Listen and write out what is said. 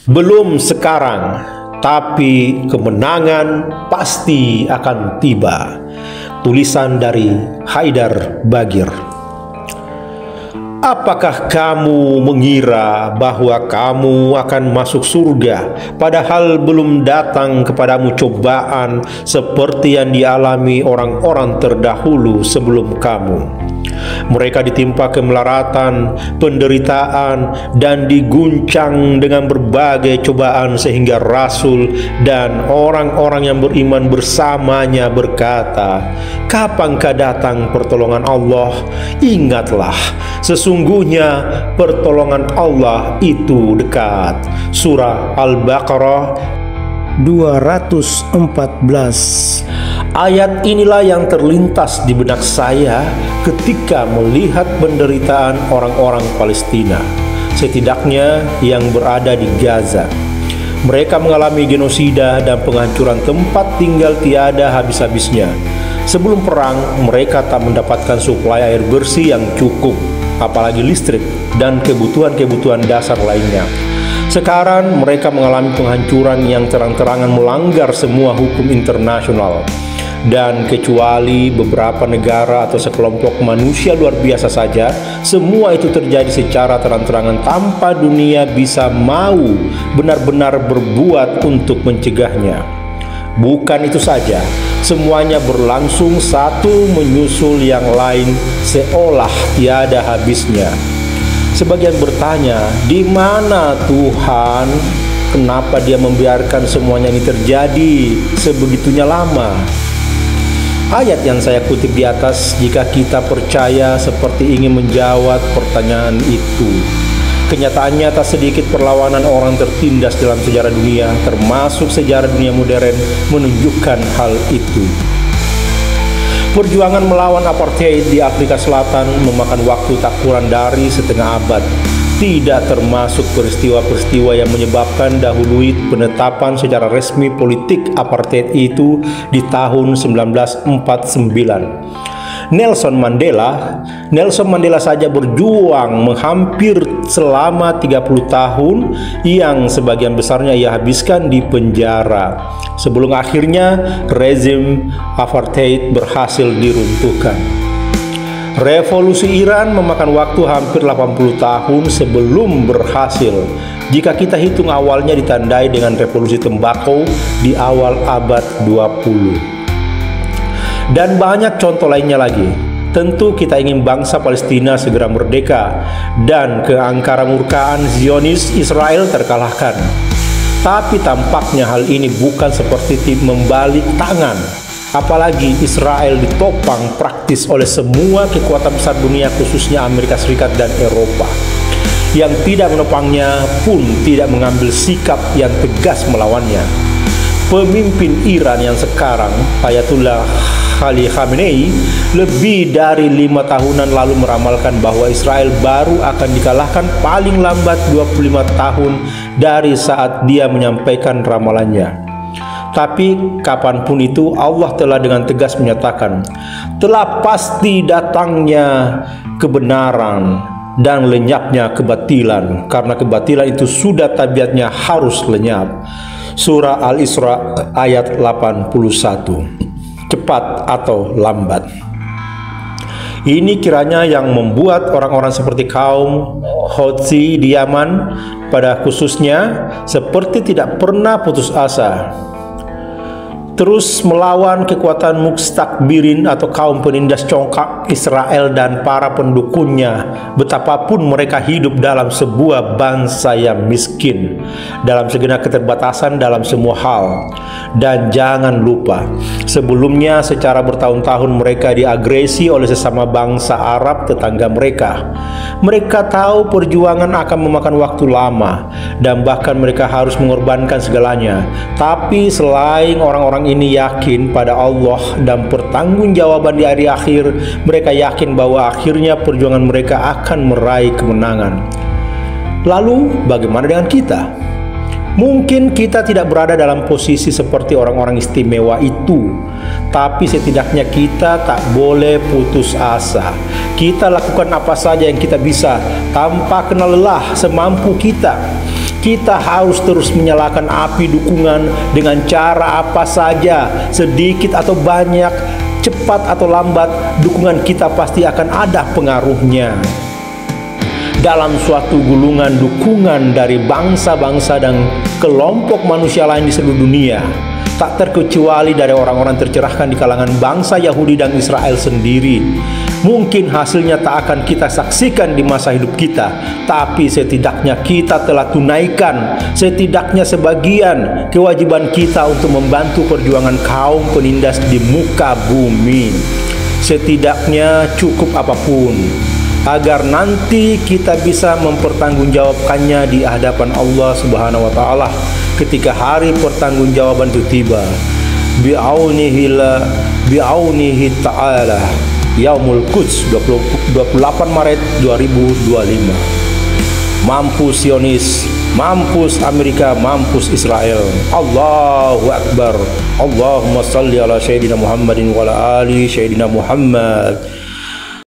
Belum sekarang, tapi kemenangan pasti akan tiba. Tulisan dari Haidar Bagir. Apakah kamu mengira bahwa kamu akan masuk surga, padahal belum datang kepadamu cobaan seperti yang dialami orang-orang terdahulu sebelum kamu? Mereka ditimpa kemelaratan, penderitaan, dan diguncang dengan berbagai cobaan sehingga Rasul dan orang-orang yang beriman bersamanya berkata, "Kapankah datang pertolongan Allah? Ingatlah, sesungguhnya pertolongan Allah itu dekat." Surah Al-Baqarah 214. Ayat inilah yang terlintas di benak saya ketika melihat penderitaan orang-orang Palestina, setidaknya yang berada di Gaza. Mereka mengalami genosida dan penghancuran tempat tinggal tiada habis-habisnya. Sebelum perang, mereka tak mendapatkan suplai air bersih yang cukup, apalagi listrik dan kebutuhan-kebutuhan dasar lainnya. Sekarang mereka mengalami penghancuran yang terang-terangan melanggar semua hukum internasional. Dan kecuali beberapa negara atau sekelompok manusia luar biasa saja, semua itu terjadi secara terang-terangan tanpa dunia bisa mau benar-benar berbuat untuk mencegahnya. Bukan itu saja, semuanya berlangsung satu menyusul yang lain seolah tiada habisnya. Sebagian bertanya, di mana Tuhan? Kenapa Dia membiarkan semuanya ini terjadi sebegitunya lama? Ayat yang saya kutip di atas, jika kita percaya, seperti ingin menjawab pertanyaan itu. Kenyataannya tak sedikit perlawanan orang tertindas dalam sejarah dunia, termasuk sejarah dunia modern, menunjukkan hal itu. Perjuangan melawan apartheid di Afrika Selatan memakan waktu tak kurang dari setengah abad. Tidak termasuk peristiwa-peristiwa yang menyebabkan dahului penetapan secara resmi politik apartheid itu di tahun 1949. Nelson Mandela saja berjuang menghampir selama 30 tahun yang sebagian besarnya ia habiskan di penjara sebelum akhirnya rezim apartheid berhasil diruntuhkan. Revolusi Iran memakan waktu hampir 80 tahun sebelum berhasil. Jika kita hitung awalnya ditandai dengan revolusi tembakau di awal abad 20. Dan banyak contoh lainnya lagi. Tentu kita ingin bangsa Palestina segera merdeka dan keangkara-murkaan Zionis Israel terkalahkan. Tapi tampaknya hal ini bukan seperti tim membalik tangan. Apalagi Israel ditopang praktis oleh semua kekuatan besar dunia, khususnya Amerika Serikat dan Eropa. Yang tidak menopangnya pun tidak mengambil sikap yang tegas melawannya. Pemimpin Iran yang sekarang, Ayatollah Ali Khamenei, lebih dari 5 tahunan lalu meramalkan bahwa Israel baru akan dikalahkan paling lambat 25 tahun dari saat dia menyampaikan ramalannya. Tapi kapanpun itu Allah telah dengan tegas menyatakan, telah pasti datangnya kebenaran dan lenyapnya kebatilan, karena kebatilan itu sudah tabiatnya harus lenyap. Surah Al-Isra ayat 81. Cepat atau lambat. Ini kiranya yang membuat orang-orang seperti kaum Houthi di Yaman pada khususnya seperti tidak pernah putus asa, terus melawan kekuatan mustakbirin atau kaum penindas congkak Israel dan para pendukunnya, betapapun mereka hidup dalam sebuah bangsa yang miskin, dalam segenap keterbatasan dalam semua hal. Dan jangan lupa, sebelumnya secara bertahun-tahun mereka diagresi oleh sesama bangsa Arab tetangga mereka. Mereka tahu perjuangan akan memakan waktu lama dan bahkan mereka harus mengorbankan segalanya. Tapi selain orang-orang ini yakin pada Allah dan pertanggungjawaban di hari akhir, mereka yakin bahwa akhirnya perjuangan mereka akan meraih kemenangan. Lalu bagaimana dengan kita? Mungkin kita tidak berada dalam posisi seperti orang-orang istimewa itu, tapi setidaknya kita tak boleh putus asa. Kita lakukan apa saja yang kita bisa tanpa kenal lelah semampu kita. Kita harus terus menyalakan api dukungan dengan cara apa saja, sedikit atau banyak, cepat atau lambat, dukungan kita pasti akan ada pengaruhnya. Dalam suatu gulungan dukungan dari bangsa-bangsa dan kelompok manusia lain di seluruh dunia, tak terkecuali dari orang-orang tercerahkan di kalangan bangsa Yahudi dan Israel sendiri. Mungkin hasilnya tak akan kita saksikan di masa hidup kita, tapi setidaknya kita telah tunaikan setidaknya sebagian kewajiban kita untuk membantu perjuangan kaum penindas di muka bumi. Setidaknya cukup apapun, agar nanti kita bisa mempertanggungjawabkannya di hadapan Allah Subhanahu wa Ta'ala ketika hari pertanggungjawaban itu tiba. Bi'aunihi ta'ala. Yaumul Quds 28 Maret 2025. Mampus Zionis, mampus Amerika, mampus Israel. Allahu Akbar. Allahumma salli ala Sayyidina Muhammadin wa ala ali Sayyidina Muhammad.